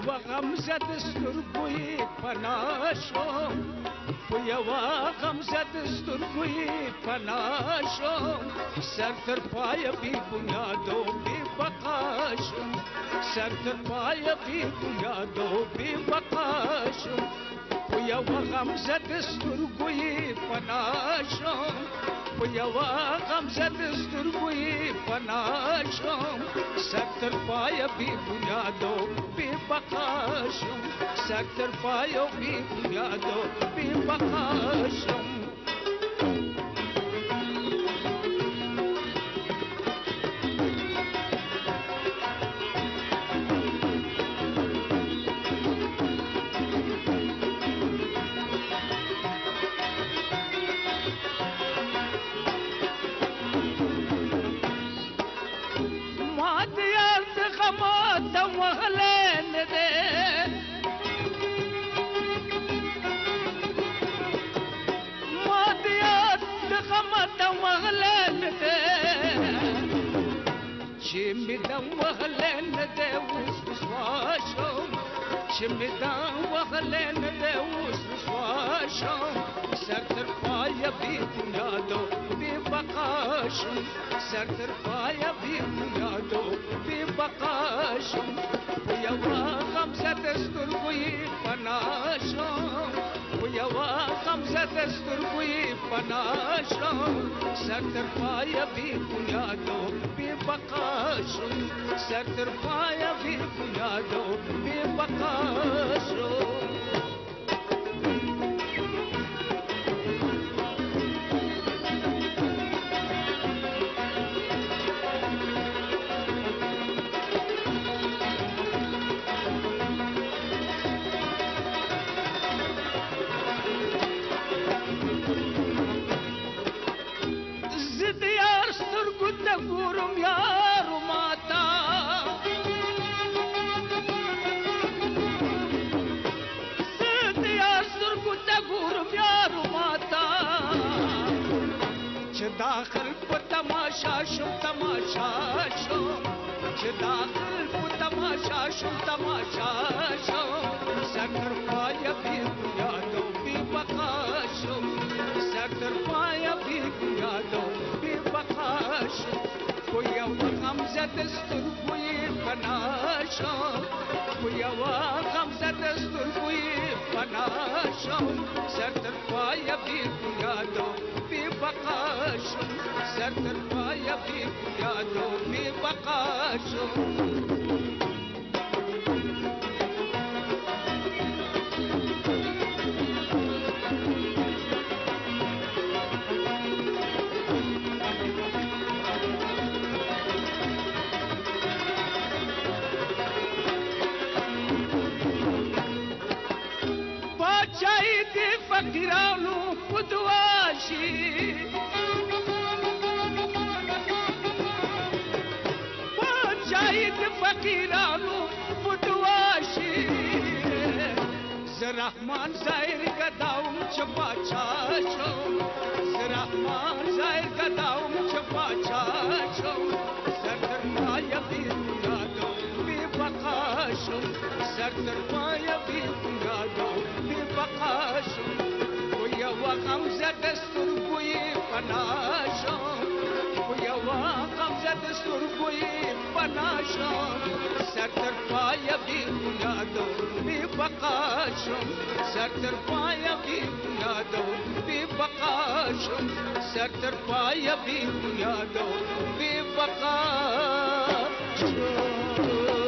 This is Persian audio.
یوه غمزه د سترګو یې پناه شوم په یوه غمزه د سترګو یې پناه شوم سر تر پایه بې بنیادو بې بقا شوم سر تر پایه بې بنیادو بې بقا شوم په یوه غمزه د سترګو یې پناه شوم په یوه غمزه د سترګو یې پناه شوم سر تر پایه بې بنیادو بې بقا شوم سر تر پایه بې بنیادو بې بقا شوم چې مې دم وهلی نه دی اوس رسوا شوم چې مې دم وهلی نه دی اوس رسوا شوم سر تر پایه بې بنیادو بې بقا شوم سر تر پایه بې بنیادو بې بقا شوم په یوه غمزه د سترګو یې پناه شوم په یوه غمزه د سترګو یې پناه شوم سر تر پایه بې بنیادو بې بقا شوم سر تر پایه بې بنیادو بې بقا شوم ګورم یارو ماتا زه د یار سترګو ته ګورم یارو ماتا چې داخل په تماشا شم تماشا شم چې داخل په تماشا شم تماشا شم سر تر پایه بې بنیادو بې بقا شم سر تر پایه بې بنیادو بې بقا شم په یوه غمزه د سترګو یې پناه شوم په یوه غمزه د سترګو یې پناه شوم سر تر پایه بې بنیادو بې بقا شوم سر تر پایه بې بنیادو بې بقا شوم فقیرانو په دعا شي پاچاهي د فقیرانو په دعا شي زه رحمان ظاهر ګداوم چې پاچا شوم زه رحمان ظاهر ګداوم چې پاچا شوم سر تر پایه بې بنیادو بې بقا شوم سر تر پایه بې بنیادو بې بقا شوم یوه غمزه د سترګو یې پناه شوم په یوه غمزه د سترګو یې پناه شوم سر تر پایه بې بنیادو بې بقا شوم سر تر پایه بې بنیادو بې بقا شوم سر تر پایه بې بنیادو بې بقا شوم